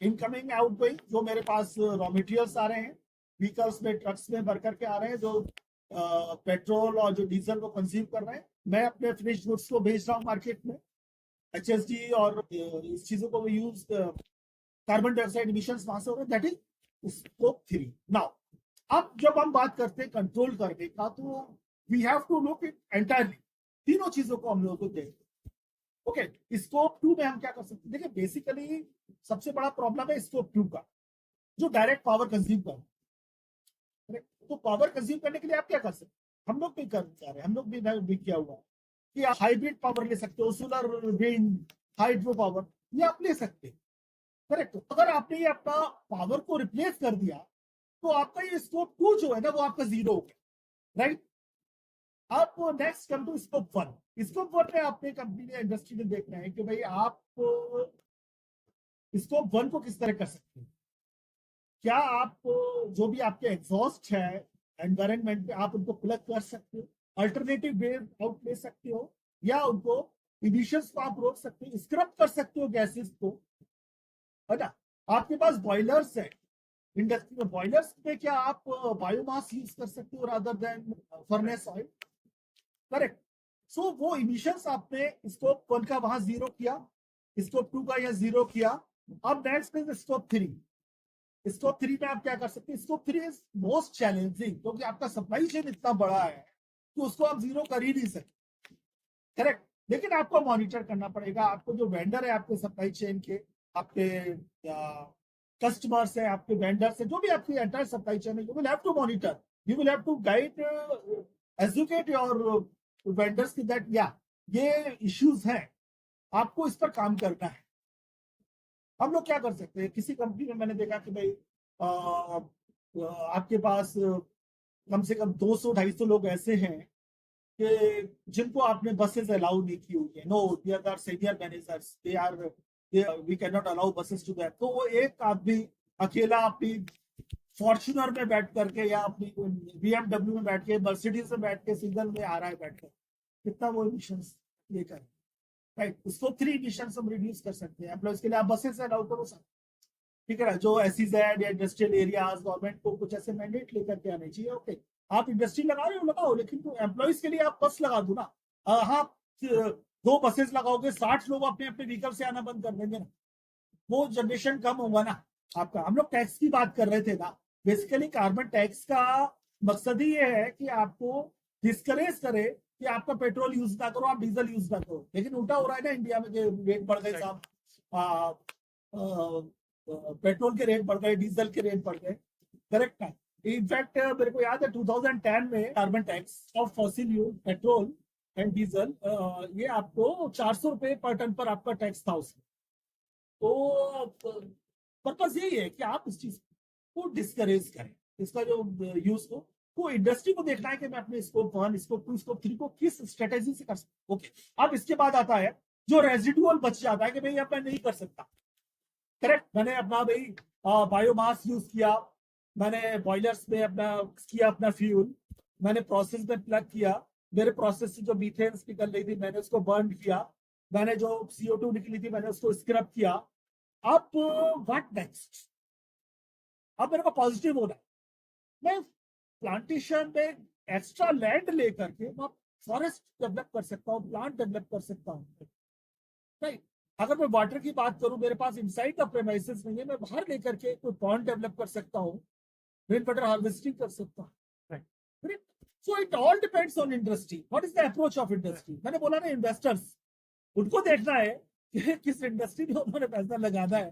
इनकमिंग आउटगोइंग, जो मेरे पास रॉ मटेरियल्स आ रहे हैं, व्हीकल्स में, ट्रक्स में भर करके आ रहे हैं, जो पेट्रोल और जो डीजल को कंज्यूम कर रहे हैं, मैं अपने फिनिश्ड गुड्स को भेज रहा हूँ मार्केट में, HSD और इस चीजों को यूज, कार्बन डाइऑक्साइड इमिशंस वहां से हो रहे हैं, दैट इज स्कोप 3। नाउ अब जब हम बात करते हैं कंट्रोल करने का, तो we have to look it entirely, तीनों चीजों को हम लोगों को देखें। ओके, स्कोप 2 में हम क्या कर सकते हैं? देखिए बेसिकली सबसे बड़ा प्रॉब्लम है स्कोप 2 का, जो डायरेक्ट पावर कंज्यूम कर। तो पावर कंज्यूम करने के लिए आप क्या कर सकते हैं? हम लोग भी कर जा रहे हैं, हम लोग भी किया हुआ है कि आप हाइब्रिड पावर ले सकते हो, सोलर, विंड, हाइड्रो पावर, ये आप ले सकते हैं। करेक्ट। अगर आपने ये अपना पावर को रिप्लेस कर दिया तो आपका ये स्कोप 2 जो है ना वो आपका जीरो हो गया, राइट। आप next come to scope 1। Scope 1 में आपने कंपनी या इंडस्ट्री में देखना है कि भाई आप स्कोप 1 को किस तरह कर सकते हैं। क्या आप जो भी आपके एग्जॉस्ट है एनवायरनमेंट में आप उनको प्लग कर सकते हो, अल्टरनेटिव वे आउट ले सकते हो, या उनको इमिशंस को आप रोक सकते हो, स्क्रब कर सकते हो गैसेस को, है ना। आपके पास बॉयलर्स है इंडस्ट्री में, बॉयलर्स में क्या आप बायोमास यूज कर सकते हो rather than furnace oil. Correct. So वो इमिशंस आपने स्कोप 1 का वहां जीरो किया, स्कोप 2 का यह जीरो किया। अब नेक्स्ट इज स्कोप 3। स्कोप 3 में आप क्या कर सकते हैं? स्कोप 3 इज मोस्ट चैलेंजिंग, क्योंकि आपका सप्लाई चेन इतना बड़ा है कि उसको आप जीरो कर ही नहीं सकते। करेक्ट। लेकिन आपको मॉनिटर करना पड़ेगा, आपको जो वेंडर है आपके सप्लाई चेन के, आपके कस्टमर्स है, आपके वेंडर्स है, जो भी आपकी एंटायर सप्लाई चेन है, you will have to monitor, you will have to guide, educate your vendors की दैट या ये इश्यूज हैं, आपको इस पर काम करना है। हम लोग क्या कर सकते हैं? किसी कंपनी में मैंने देखा कि भाई आपके पास कम से कम 200-250 लोग ऐसे हैं कि जिनको आपने बसेस अलाउ नहीं की हुई है। No, there are senior managers, we can not allow buses to that. तो वो एक आदमी अकेला अपनी फॉर्च्यूनर में बैठ करके या अपनी BMW में बैठ के, मर्सिडीज में बैठ के सीजन में आ रहा है बैठकर, कितना वो इमिशंस लेकर, राइट। उसको 3 इमिशंस हम रिड्यूस कर सकते हैं। एम्प्लॉइज के लिए आप बसेस अलाउ करो सकते, ठीक है ना। जो SEZ या इंडस्ट्रियल एरियाज, गवर्नमेंट को कुछ ऐसे मैंडेट लेकर के आने चाहिए। ओके, आप इंडस्ट्री लगा रहे हो लगाओ, लेकिन तो एम्प्लॉइज के लिए आप बस लगा दो ना। हाँ, 2 बसेस लगाओगे, 60 लोग अपने अपने व्हीकल से आना बंद कर देंगे ना, वो जनरेशन कम होगा ना आपका। हम लोग टैक्स की बात कर रहे थे ना, बेसिकली कार्बन टैक्स का मकसद ही ये है कि आपको डिस्करेज करे कि आपका पेट्रोल यूज ना करो, आप डीजल यूज ना करो। लेकिन उल्टा हो रहा है ना इंडिया में, रेट बढ़ गए साहब, पेट्रोल के रेट बढ़ गए, डीजल के रेट बढ़ गए। करेक्ट है। इनफैक्ट मेरे को याद है 2010 में carbon tax of fossil fuel, petrol and diesel, ये आपको 400 रुपए पर टन पर आपका टैक्स था उसमें। तो पर्पज यही है कि आप इस चीज को डिस्करेज करें, इसका जो यूज को इंडस्ट्री को देखना है कि मैं अपने स्कोप 1, स्कोप 2, स्कोप 3 को किस स्ट्रेटेजी से कर सकता हूँ। ओके, अब इसके बाद आता है जो रेजिडुअल बच जाता है कि भाई अब मैं नहीं कर सकता। करेक्ट। मैंने अपना भाई बायोमास यूज किया, मैंने बॉयलर्स में अपना किया अपना फ्यूल, मैंने प्रोसेस में प्लग किया, मेरे प्रोसेस से जो मीथेन्स निकल रही थी मैंने उसको बर्न किया, मैंने जो CO2 निकली थी मैंने उसको स्क्रब किया। अब व्हाट नेक्स्ट? अब मेरे को पॉजिटिव होना है, मैं प्लांटेशन में एक्स्ट्रा लैंड लेकर के मैं फॉरेस्ट डेवलप कर सकता हूँ, प्लांट डेवलप कर सकता हूँ, राइट। अगर मैं वाटर की बात करूं, मेरे पास इनसाइड द प्रेमाइसेस नहीं है, मैं बाहर लेकर के कोई पॉन्ड डेवलप कर सकता हूँ, रेन वाटर हार्वेस्टिंग कर सकता हूँ, right. So it all depends on industry, what is the approach of industry. मैंने बोला ना, इन्वेस्टर्स, उनको देखना है कि किस इंडस्ट्री में उन्होंने पैसा लगाना है,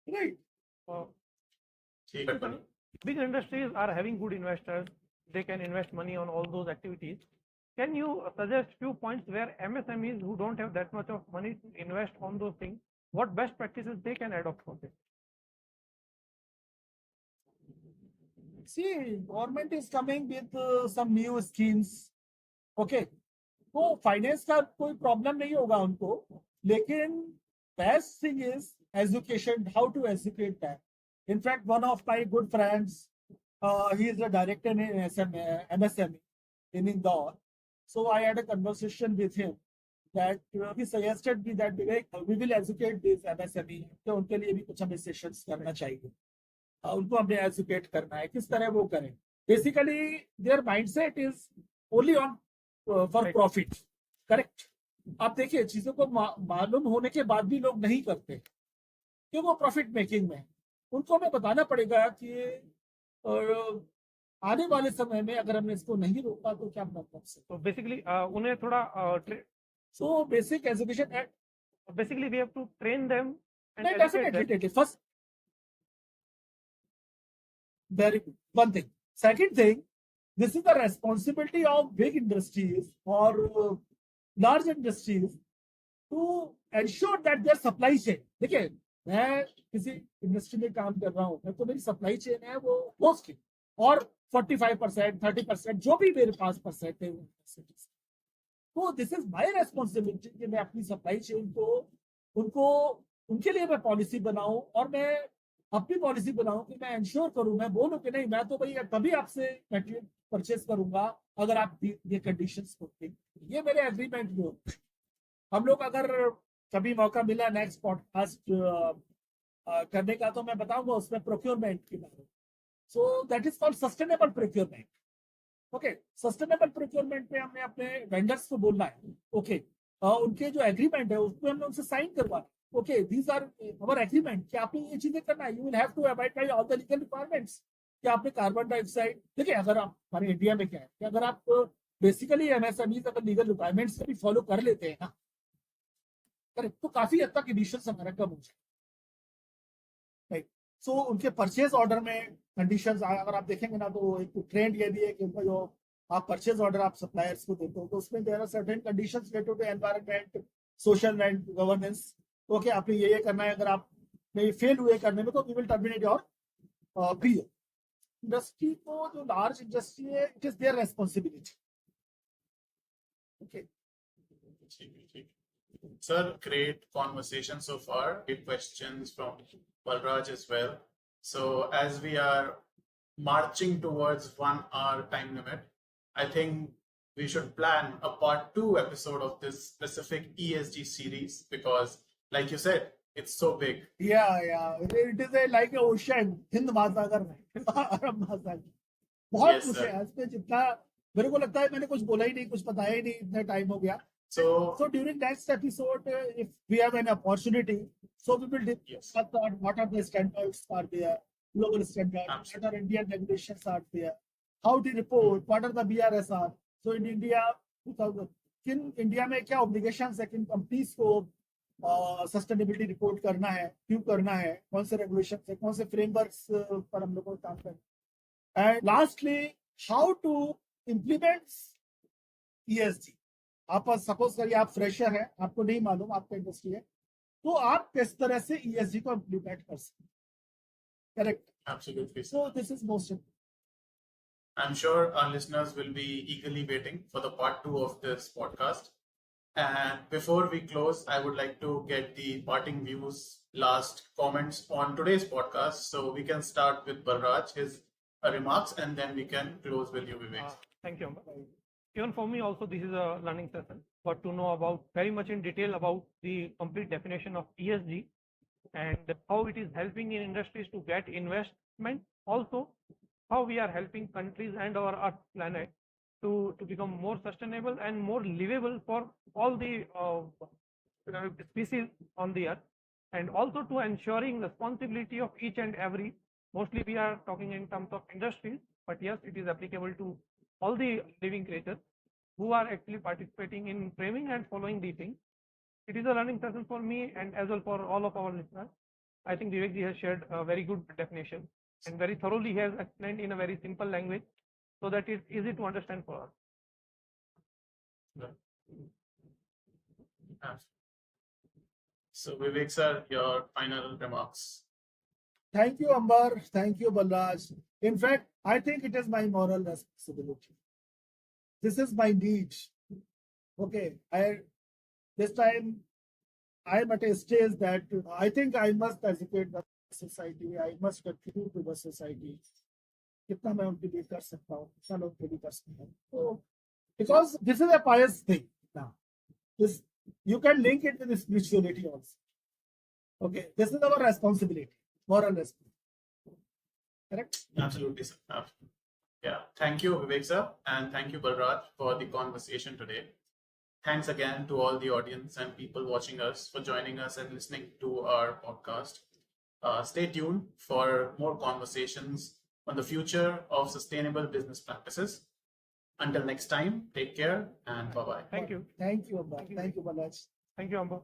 right. Big industries are having good investors. They can invest money on all those activities. Can you suggest few points where MSMEs who don't have that much of money to invest on those things, what best practices they can adopt for this? See, government is coming with some new schemes. Okay, तो finance का कोई problem नहीं होगा उनको, लेकिन best thing is education, how to educate that. In fact one of my good friends, he is a director in MSME in Indore. So I had a conversation with him that he suggested me that we will educate these MSME, तो उनके लिए भी कुछ हमें sessions करना चाहिए, उनको हमें एजुकेट करना है किस तरह वो करें। Basically there mindset is only on for profit. Correct. आप देखिए, चीजों को मालूम होने के बाद भी लोग नहीं करते क्यों? वो प्रॉफिट मेकिंग में। उनको हमें बताना पड़ेगा कि आने वाले समय में अगर हमने इसको नहीं रोका तो क्या मतलब से? So basically, उन्हें थोड़ा So basic education and basically we have to train them and no, educate them. definitely. First, very good. One thing. Second thing, this is the responsibility of big industries or large industries to ensure that their supply chain. देखिए, मैं किसी industry में काम कर रहा हूँ, मैं तो मेरी सप्लाई चेन है वो मोस्टली और 45%, 30% जो भी मेरे पास परसेंट है तो दिस इज माय रेस्पॉन्सिबिलिटी कि मैं अपनी सप्लाई चेन को उनको उनके लिए मैं पॉलिसी बनाऊं और मैं अपनी पॉलिसी बनाऊं कि मैं इंश्योर करूं, मैं बोलूं कि नहीं मैं तो भाई तभी आपसे मटेरियल परचेस करूंगा अगर आप ये कंडीशंस होते। ये मेरे एग्रीमेंट में होते। हम लोग अगर कभी मौका मिला नेक्स्ट पॉडकास्ट करने का तो मैं बताऊंगा उसमें प्रोक्योरमेंट के बारे में। So that is called sustainable procurement. Okay, sustainable procurement में हमने अपने वेंडर्स को बोलना है ओके, उनके जो एग्रीमेंट है उसमें हमने उनसे साइन करवाना। Okay, these are our agreement कि आपने ये चीजें करना है, you will have to abide by all the legal requirements कि आपने कार्बन डाइऑक्साइड। देखिए, अगर आप हमारे इंडिया में क्या है कि अगर आप बेसिकली एमएसएमईज अगर लीगल रिक्वायरमेंट्स भी फॉलो कर लेते हैं ना करेक्ट, तो काफी हद तक इमिशंस हमारा कम हो जाए। राइट, सो उनके परचेज ऑर्डर में कंडीशंस अगर आप देखेंगे ना तो एक ट्रेंड ये भी है कि उनका जो आप परचेज ऑर्डर आप सप्लायर्स को देते हो तो उसमें there are certain conditions related to environment, social and governance. Okay, आपने ये करना है, अगर आप नहीं फेल हुए करने में तो we will terminate your PO. Industry को जो लार्ज इंडस्ट्री है it is their responsibility. Okay Sir, great conversation so far. Great questions from Balraj as well. So as we are marching towards 1 hour time limit, I think we should plan a part 2 episode of this specific ESG series because, like you said, it's so big. Yeah. It is like an ocean. Hind महासागर में, अरब महासागर बहुत Yes, कुछ sir. है इसमें। जितना मेरे को लगता है मैंने कुछ बोला ही नहीं, कुछ बताया ही नहीं, इतना टाइम हो गया। So during next episode, if we have an opportunity, so we will discuss on what are the standards are there, global standards, Absolutely. what are Indian regulations are there, how to report, what are the BRSR. So in India, 2000, किन India में क्या obligations है, किन companies को sustainability report करना है, क्यों करना है, कौन से रेगुलेशन है, कौन से फ्रेमवर्क्स पर हम लोग को काम करना है। And lastly, how to implement ESG। आप सपोज करिए आप फ्रेशर हैं, आपको नहीं मालूम आपका इंडस्ट्री है, तो आप किस तरह से ESG को इम्प्लीमेंट कर सकते हैं। Correct, Absolutely. So this is most important. I'm sure our listeners will be eagerly waiting for the part 2 of this podcast. And before we close, I would like to get the parting views, last comments on today's podcast. So we can start with Balraj, his remarks, and then we can close with you, Vivek. Thank you, Amber. Even for me also this is a learning session, but to know about very much in detail about the complete definition of ESG and how it is helping in industries to get investment, also how we are helping countries and our earth planet to become more sustainable and more livable for all the species on the earth, and also to ensuring responsibility of each and every, mostly we are talking in terms of industries, but yes, it is applicable to all the living creatures who are actually participating in framing and following the thing. It is a learning session for me and as well for all of our listeners. I think Vivek ji has shared a very good definition and very thoroughly he has explained in a very simple language so that it's easy to understand for us. So Vivek sir, your final remarks. Thank you, Amber. Thank you, Balraj. In fact, I think it is my moral responsibility. This is my need. Okay, this time I am at a stage that I think I must educate the society. I must contribute to the society. कितना मैं उनके लिए कर सकता हूँ, कितना लोग के लिए कर सकता हूँ। So, because this is a pious thing. Now, this you can link it with spirituality also. Okay, this is our responsibility, moral responsibility. Correct? Absolutely, sir. Absolutely. Yeah. Thank you, Vivek sir, and thank you, Balraj, for the conversation today. Thanks again to all the audience and people watching us for joining us and listening to our podcast. Stay tuned for more conversations on the future of sustainable business practices. Until next time, take care and bye-bye. Thank you. Thank you, Balraj. Thank you, Amber.